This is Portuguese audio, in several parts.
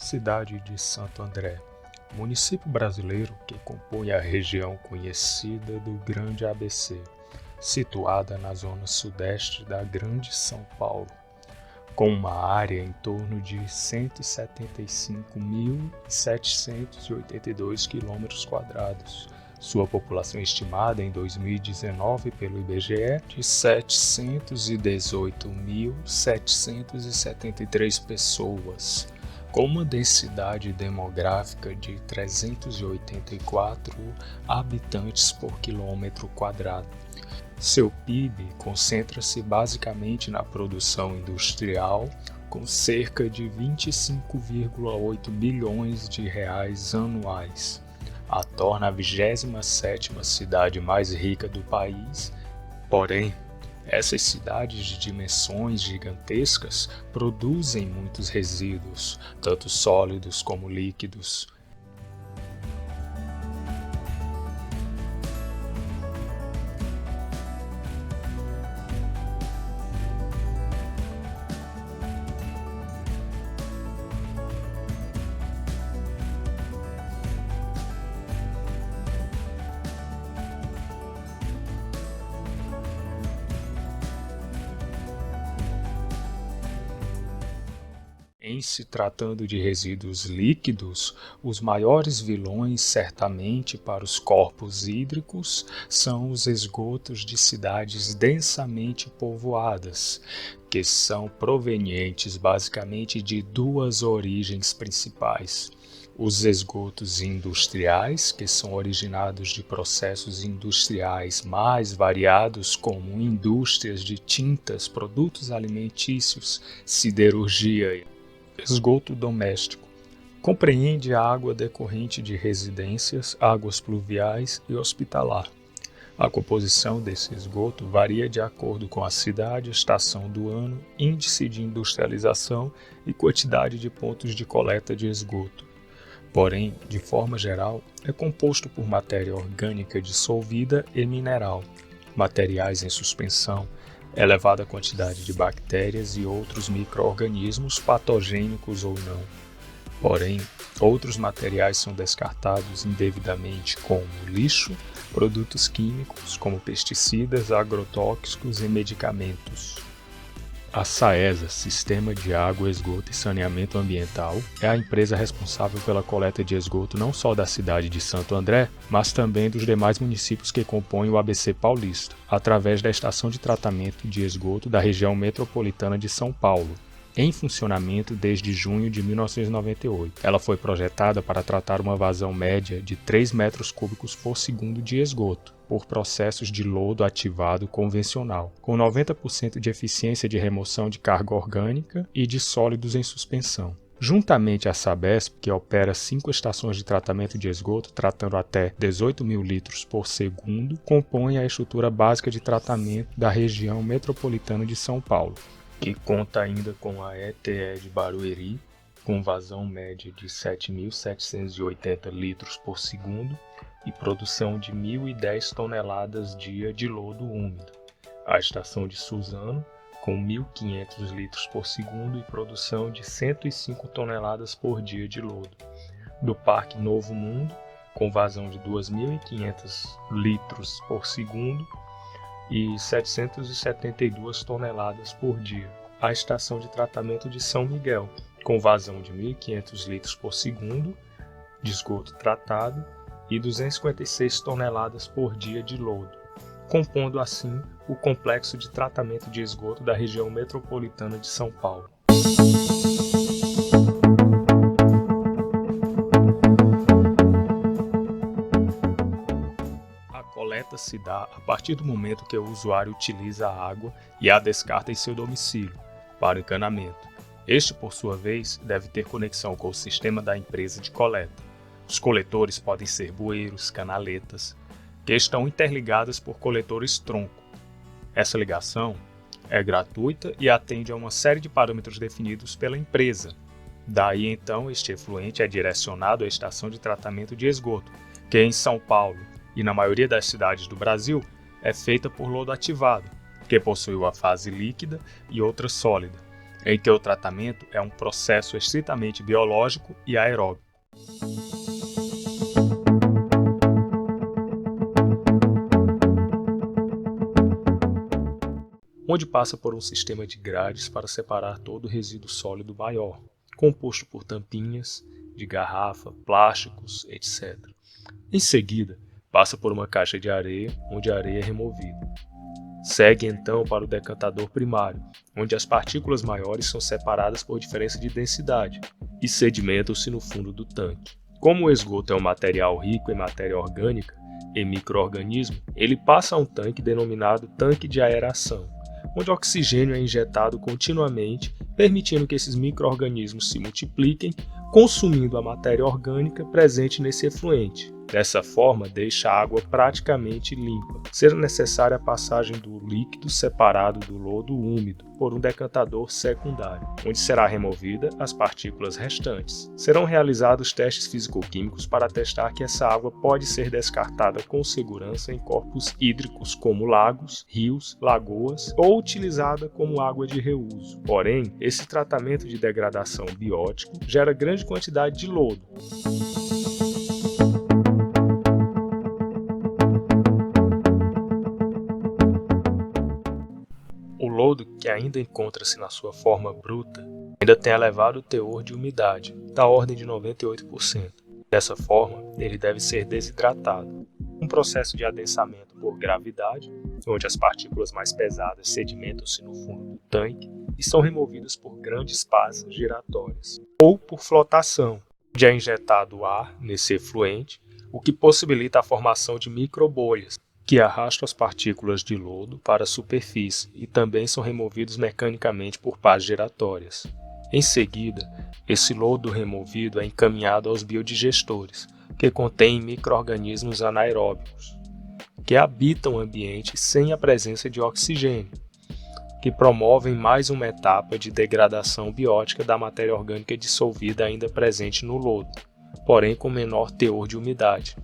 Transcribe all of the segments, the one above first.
Cidade de Santo André, município brasileiro que compõe a região conhecida do Grande ABC, situada na zona sudeste da Grande São Paulo, com uma área em torno de 175.782 km². Sua população estimada em 2019 pelo IBGE de 718.773 pessoas, com uma densidade demográfica de 384 habitantes por quilômetro quadrado. Seu PIB concentra-se basicamente na produção industrial, com cerca de 25,8 bilhões de reais anuais. A torna a 27ª cidade mais rica do país. Porém, essas cidades de dimensões gigantescas produzem muitos resíduos, tanto sólidos como líquidos. Em se tratando de resíduos líquidos, os maiores vilões, certamente, para os corpos hídricos são os esgotos de cidades densamente povoadas, que são provenientes basicamente de duas origens principais. Os esgotos industriais, que são originados de processos industriais mais variados, como indústrias de tintas, produtos alimentícios, siderurgia. Esgoto doméstico. Compreende a água decorrente de residências, águas pluviais e hospitalar. A composição desse esgoto varia de acordo com a cidade, estação do ano, índice de industrialização e quantidade de pontos de coleta de esgoto. Porém, de forma geral, é composto por matéria orgânica dissolvida e mineral, materiais em suspensão, elevada quantidade de bactérias e outros micro-organismos patogênicos ou não. Porém, outros materiais são descartados indevidamente como lixo, produtos químicos como pesticidas, agrotóxicos e medicamentos. A SAESA, Sistema de Água, Esgoto e Saneamento Ambiental, é a empresa responsável pela coleta de esgoto não só da cidade de Santo André, mas também dos demais municípios que compõem o ABC paulista, através da Estação de Tratamento de Esgoto da região metropolitana de São Paulo, em funcionamento desde junho de 1998. Ela foi projetada para tratar uma vazão média de 3 metros cúbicos por segundo de esgoto, por processos de lodo ativado convencional, com 90% de eficiência de remoção de carga orgânica e de sólidos em suspensão. Juntamente à Sabesp, que opera 5 estações de tratamento de esgoto, tratando até 18 mil litros por segundo, compõe a estrutura básica de tratamento da região metropolitana de São Paulo, que conta ainda com a ETE de Barueri, com vazão média de 7.780 litros por segundo e produção de 1.010 toneladas dia de lodo úmido. A estação de Suzano, com 1.500 litros por segundo e produção de 105 toneladas por dia de lodo. Do Parque Novo Mundo, com vazão de 2.500 litros por segundo e 772 toneladas por dia. A estação de tratamento de São Miguel, com vazão de 1.500 litros por segundo de esgoto tratado e 256 toneladas por dia de lodo, compondo assim o complexo de tratamento de esgoto da região metropolitana de São Paulo. A coleta se dá a partir do momento que o usuário utiliza a água e a descarta em seu domicílio, para o encanamento. Este, por sua vez, deve ter conexão com o sistema da empresa de coleta. Os coletores podem ser bueiros, canaletas, que estão interligadas por coletores tronco. Essa ligação é gratuita e atende a uma série de parâmetros definidos pela empresa. Daí, então, este efluente é direcionado à estação de tratamento de esgoto, que em São Paulo e na maioria das cidades do Brasil é feita por lodo ativado, que possui uma fase líquida e outra sólida. em que o tratamento é um processo estritamente biológico e aeróbico. Onde passa por um sistema de grades para separar todo o resíduo sólido maior, composto por tampinhas de garrafa, plásticos, etc. Em seguida, passa por uma caixa de areia, onde a areia é removida. Segue então para o decantador primário, onde as partículas maiores são separadas por diferença de densidade e sedimentam-se no fundo do tanque. Como o esgoto é um material rico em matéria orgânica e micro-organismos, ele passa a um tanque denominado tanque de aeração, onde o oxigênio é injetado continuamente, permitindo que esses micro-organismos se multipliquem, consumindo a matéria orgânica presente nesse efluente. Dessa forma, deixa a água praticamente limpa, sendo necessária a passagem do líquido separado do lodo úmido por um decantador secundário, onde será removida as partículas restantes. Serão realizados testes físico-químicos para testar que essa água pode ser descartada com segurança em corpos hídricos como lagos, rios, lagoas ou utilizada como água de reuso. Porém, esse tratamento de degradação biótico gera grande quantidade de lodo. O lodo, que ainda encontra-se na sua forma bruta, ainda tem elevado teor de umidade, da ordem de 98%. Dessa forma, ele deve ser desidratado. Um processo de adensamento por gravidade, onde as partículas mais pesadas sedimentam-se no fundo do tanque e são removidas por grandes pás giratórias. Ou por flotação, onde é injetado ar nesse efluente, o que possibilita a formação de microbolhas, que arrastam as partículas de lodo para a superfície e também são removidos mecanicamente por pás giratórias. Em seguida, esse lodo removido é encaminhado aos biodigestores, que contêm micro-organismos anaeróbicos, que habitam o ambiente sem a presença de oxigênio, que promovem mais uma etapa de degradação biótica da matéria orgânica dissolvida ainda presente no lodo, porém com menor teor de umidade.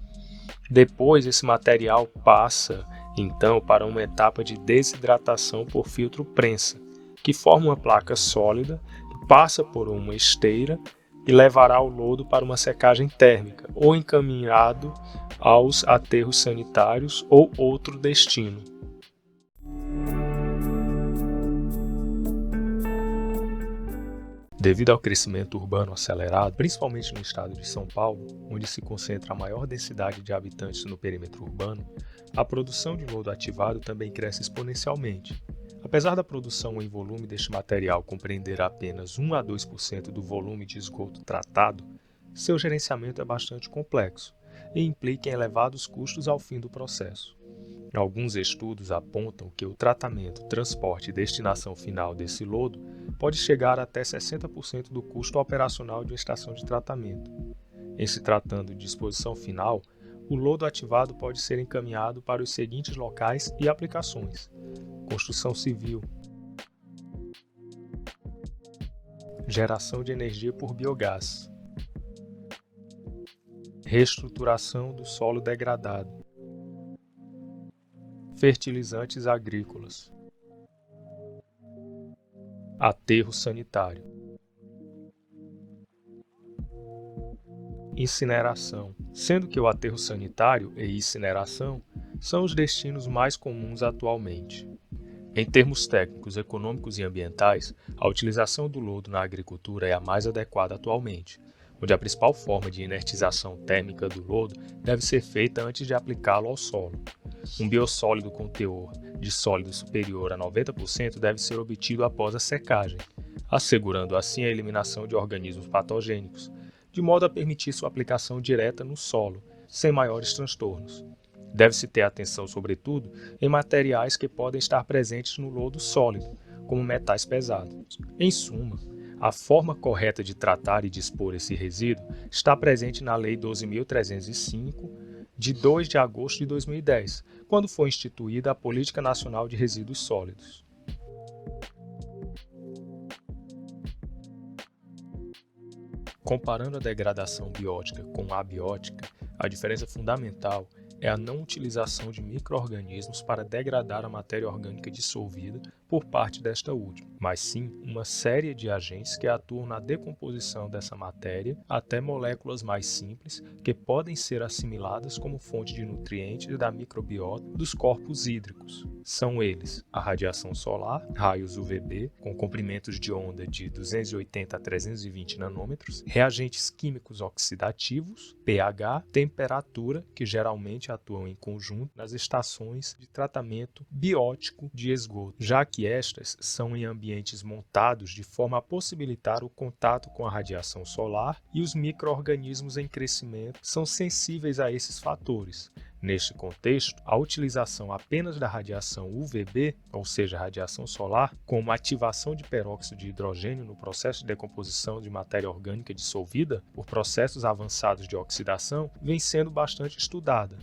Depois, esse material passa, então, para uma etapa de desidratação por filtro prensa, que forma uma placa sólida, que passa por uma esteira e levará o lodo para uma secagem térmica, ou encaminhado aos aterros sanitários ou outro destino. Devido ao crescimento urbano acelerado, principalmente no estado de São Paulo, onde se concentra a maior densidade de habitantes no perímetro urbano, a produção de lodo ativado também cresce exponencialmente. Apesar da produção em volume deste material compreender apenas 1 a 2% do volume de esgoto tratado, seu gerenciamento é bastante complexo e implica em elevados custos ao fim do processo. Alguns estudos apontam que o tratamento, transporte e destinação final desse lodo pode chegar até 60% do custo operacional de uma estação de tratamento. Em se tratando de disposição final, o lodo ativado pode ser encaminhado para os seguintes locais e aplicações: construção civil, geração de energia por biogás, reestruturação do solo degradado, fertilizantes agrícolas, aterro sanitário, incineração, sendo que o aterro sanitário e incineração são os destinos mais comuns atualmente. Em termos técnicos, econômicos e ambientais, a utilização do lodo na agricultura é a mais adequada atualmente, onde a principal forma de inertização térmica do lodo deve ser feita antes de aplicá-lo ao solo. Um biossólido com teor de sólido superior a 90% deve ser obtido após a secagem, assegurando assim a eliminação de organismos patogênicos, de modo a permitir sua aplicação direta no solo, sem maiores transtornos. Deve-se ter atenção, sobretudo, em materiais que podem estar presentes no lodo sólido, como metais pesados. Em suma, a forma correta de tratar e dispor esse resíduo está presente na Lei 12.305, de 2 de agosto de 2010, quando foi instituída a Política Nacional de Resíduos Sólidos. Comparando a degradação biótica com a abiótica, a diferença fundamental é a não utilização de micro-organismos para degradar a matéria orgânica dissolvida por parte desta última, mas sim uma série de agentes que atuam na decomposição dessa matéria até moléculas mais simples que podem ser assimiladas como fonte de nutrientes da microbiota dos corpos hídricos. São eles a radiação solar, raios UVB, com comprimentos de onda de 280 a 320 nanômetros, reagentes químicos oxidativos, pH, temperatura, que geralmente atuam em conjunto nas estações de tratamento biótico de esgoto, já que estas são em ambientes montados de forma a possibilitar o contato com a radiação solar e os micro-organismos em crescimento são sensíveis a esses fatores. Neste contexto, a utilização apenas da radiação UVB, ou seja, radiação solar, como ativação de peróxido de hidrogênio no processo de decomposição de matéria orgânica dissolvida por processos avançados de oxidação, vem sendo bastante estudada.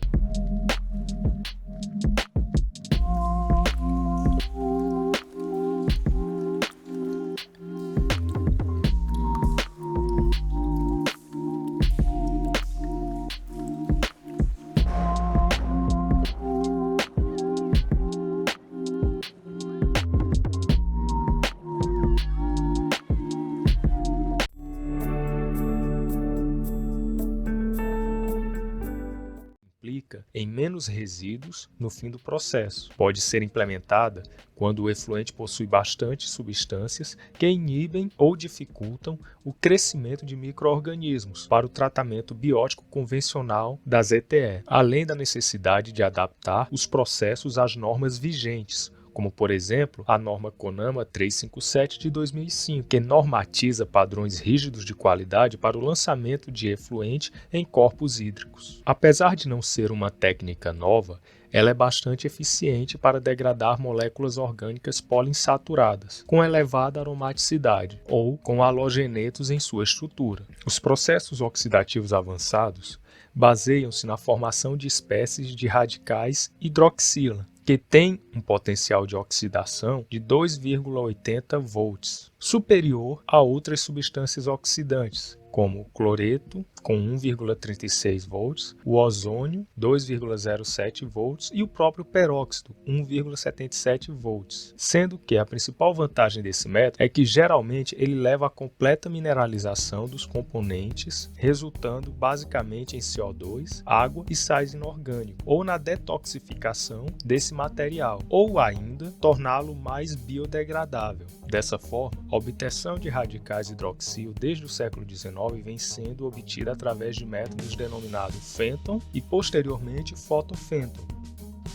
Em menos resíduos no fim do processo. Pode ser implementada quando o efluente possui bastante substâncias que inibem ou dificultam o crescimento de micro-organismos para o tratamento biótico convencional da ZTE, além da necessidade de adaptar os processos às normas vigentes, como, por exemplo, a norma CONAMA 357 de 2005, que normatiza padrões rígidos de qualidade para o lançamento de efluente em corpos hídricos. Apesar de não ser uma técnica nova, ela é bastante eficiente para degradar moléculas orgânicas poliinsaturadas, com elevada aromaticidade, ou com halogenetos em sua estrutura. Os processos oxidativos avançados baseiam-se na formação de espécies de radicais hidroxila, que tem um potencial de oxidação de 2,80 volts, superior a outras substâncias oxidantes, como o cloreto, com 1,36 volts, o ozônio, 2,07 volts, e o próprio peróxido, 1,77 volts. Sendo que a principal vantagem desse método é que geralmente ele leva à completa mineralização dos componentes, resultando basicamente em CO2, água e sais inorgânicos, ou na detoxificação desse material, ou ainda torná-lo mais biodegradável. Dessa forma, a obtenção de radicais hidroxil desde o século XIX vem sendo obtida através de métodos denominados Fenton e posteriormente Photo-Fenton.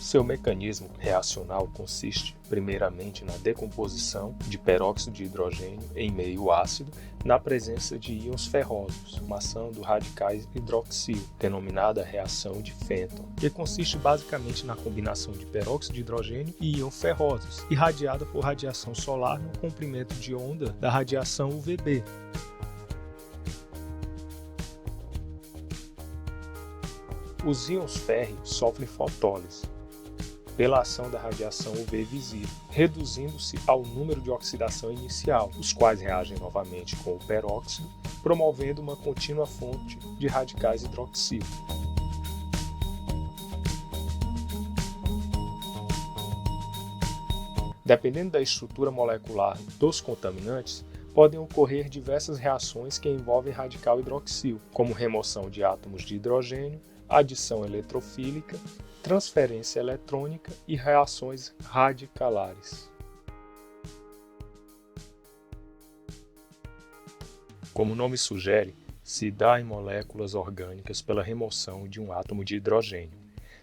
Seu mecanismo reacional consiste, primeiramente, na decomposição de peróxido de hidrogênio em meio ácido na presença de íons ferrosos, formação dos radicais hidroxil, denominada reação de Fenton, que consiste basicamente na combinação de peróxido de hidrogênio e íons ferrosos, irradiada por radiação solar no comprimento de onda da radiação UVB. Os íons férreos sofrem fotólise pela ação da radiação UV visível, reduzindo-se ao número de oxidação inicial, os quais reagem novamente com o peróxido, promovendo uma contínua fonte de radicais hidroxil. Dependendo da estrutura molecular dos contaminantes, podem ocorrer diversas reações que envolvem radical hidroxil, como remoção de átomos de hidrogênio, adição eletrofílica, transferência eletrônica e reações radicalares. Como o nome sugere, se dá em moléculas orgânicas pela remoção de um átomo de hidrogênio.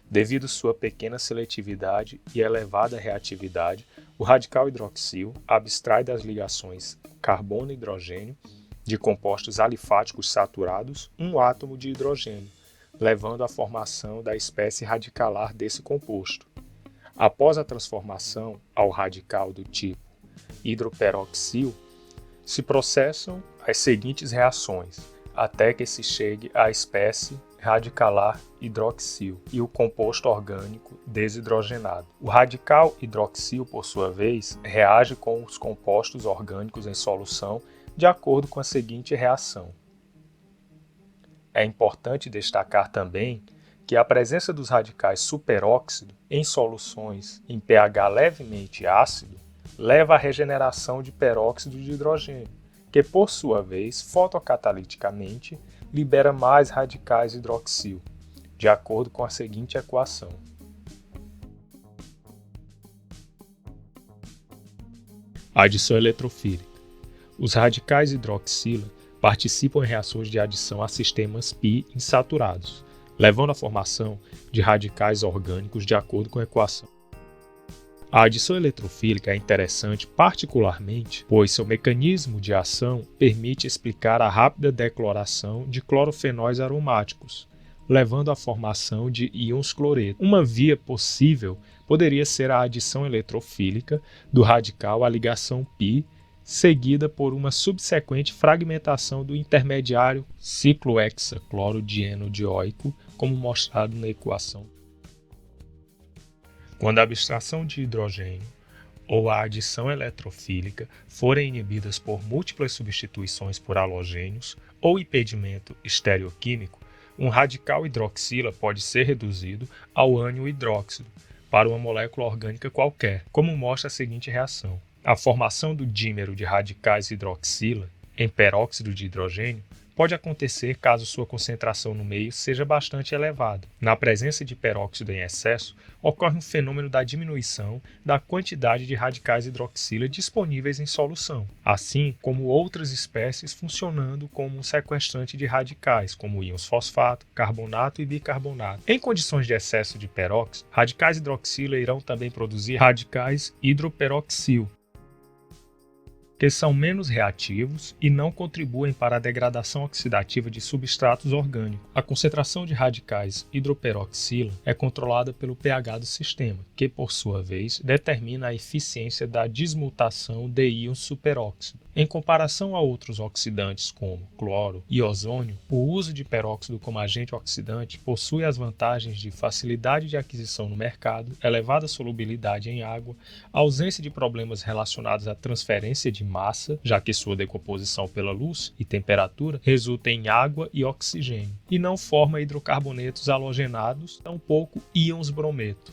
Devido sua pequena seletividade e elevada reatividade, o radical hidroxil abstrai das ligações carbono-hidrogênio de compostos alifáticos saturados um átomo de hidrogênio, levando à formação da espécie radicalar desse composto. Após a transformação ao radical do tipo hidroperoxil, se processam as seguintes reações, até que se chegue à espécie radicalar hidroxil e o composto orgânico desidrogenado. O radical hidroxil, por sua vez, reage com os compostos orgânicos em solução de acordo com a seguinte reação. É importante destacar também que a presença dos radicais superóxido em soluções em pH levemente ácido leva à regeneração de peróxido de hidrogênio, que por sua vez, fotocataliticamente, libera mais radicais hidroxil, de acordo com a seguinte equação. Adição eletrofílica. Os radicais hidroxila participam em reações de adição a sistemas π insaturados, levando à formação de radicais orgânicos de acordo com a equação. A adição eletrofílica é interessante particularmente pois seu mecanismo de ação permite explicar a rápida decloração de clorofenóis aromáticos, levando à formação de íons cloreto. Uma via possível poderia ser a adição eletrofílica do radical à ligação π, seguida por uma subsequente fragmentação do intermediário ciclohexaclorodienosdioico, como mostrado na equação. Quando a abstração de hidrogênio ou a adição eletrofílica forem inibidas por múltiplas substituições por halogênios ou impedimento estereoquímico, um radical hidroxila pode ser reduzido ao ânion hidróxido para uma molécula orgânica qualquer, como mostra a seguinte reação. A formação do dímero de radicais hidroxila em peróxido de hidrogênio pode acontecer caso sua concentração no meio seja bastante elevada. Na presença de peróxido em excesso, ocorre um fenômeno da diminuição da quantidade de radicais hidroxila disponíveis em solução, assim como outras espécies funcionando como um sequestrante de radicais, como íons fosfato, carbonato e bicarbonato. Em condições de excesso de peróxido, radicais hidroxila irão também produzir radicais hidroperoxil, que são menos reativos e não contribuem para a degradação oxidativa de substratos orgânicos. A concentração de radicais hidroperoxila é controlada pelo pH do sistema, que, por sua vez, determina a eficiência da desmutação de íons superóxido. Em comparação a outros oxidantes como cloro e ozônio, o uso de peróxido como agente oxidante possui as vantagens de facilidade de aquisição no mercado, elevada solubilidade em água, ausência de problemas relacionados à transferência de massa, já que sua decomposição pela luz e temperatura resulta em água e oxigênio, e não forma hidrocarbonetos halogenados, tampouco íons brometo.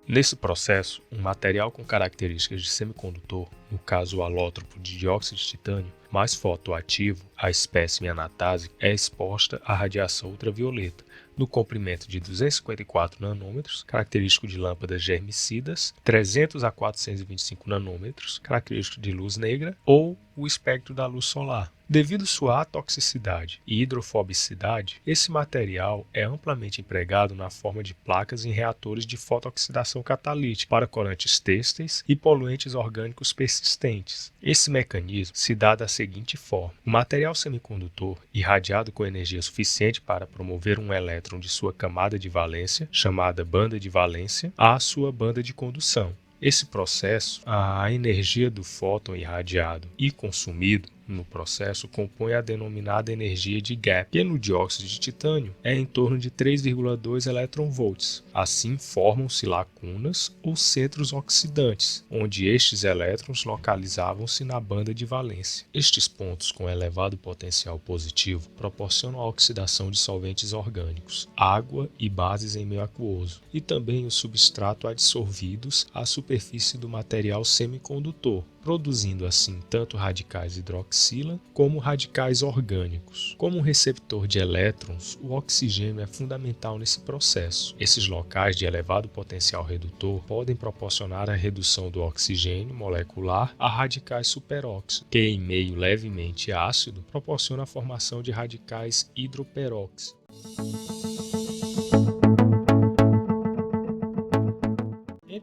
Nesse processo, um material com características de semicondutor, no caso o alótropo de dióxido de titânio, mais fotoativo, a espécime anatásica, é exposta à radiação ultravioleta, no comprimento de 254 nanômetros, característico de lâmpadas germicidas, 300 a 425 nanômetros, característico de luz negra, ou o espectro da luz solar. Devido sua atoxicidade e hidrofobicidade, esse material é amplamente empregado na forma de placas em reatores de fotooxidação catalítica para corantes têxteis e poluentes orgânicos persistentes. Esse mecanismo se dá da seguinte forma: o material semicondutor, irradiado com energia suficiente para promover um elétron de sua camada de valência, chamada banda de valência, à sua banda de condução. Esse processo, a energia do fóton irradiado e consumido no processo compõe a denominada energia de gap, que no dióxido de titânio é em torno de 3,2 elétron-volts. Assim, formam-se lacunas ou centros oxidantes, onde estes elétrons localizavam-se na banda de valência. Estes pontos com elevado potencial positivo proporcionam a oxidação de solventes orgânicos, água e bases em meio aquoso, e também o substrato adsorvidos à superfície do material semicondutor, produzindo assim tanto radicais hidroxila como radicais orgânicos. Como um receptor de elétrons, o oxigênio é fundamental nesse processo. Esses locais de elevado potencial redutor podem proporcionar a redução do oxigênio molecular a radicais superóxido, que em meio levemente ácido proporciona a formação de radicais hidroperóxido.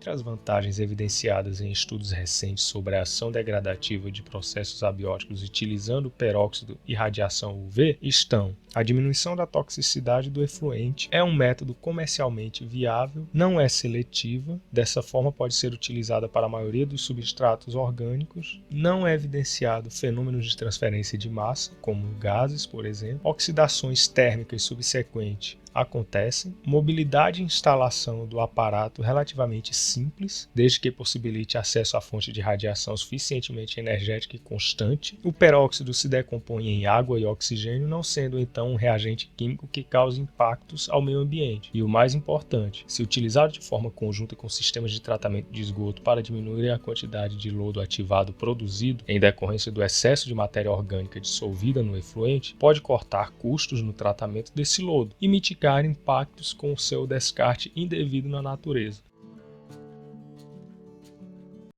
Entre as vantagens evidenciadas em estudos recentes sobre a ação degradativa de processos abióticos utilizando peróxido e radiação UV estão a diminuição da toxicidade do efluente, é um método comercialmente viável, não é seletiva, dessa forma pode ser utilizada para a maioria dos substratos orgânicos, não é evidenciado fenômenos de transferência de massa, como gases, por exemplo, oxidações térmicas subsequentes acontecem, mobilidade e instalação do aparato relativamente simples, desde que possibilite acesso à fonte de radiação suficientemente energética e constante. O peróxido se decompõe em água e oxigênio, não sendo então um reagente químico que cause impactos ao meio ambiente. E o mais importante, se utilizado de forma conjunta com sistemas de tratamento de esgoto para diminuir a quantidade de lodo ativado produzido em decorrência do excesso de matéria orgânica dissolvida no efluente, pode cortar custos no tratamento desse lodo e mitigar impactos com o seu descarte indevido na natureza.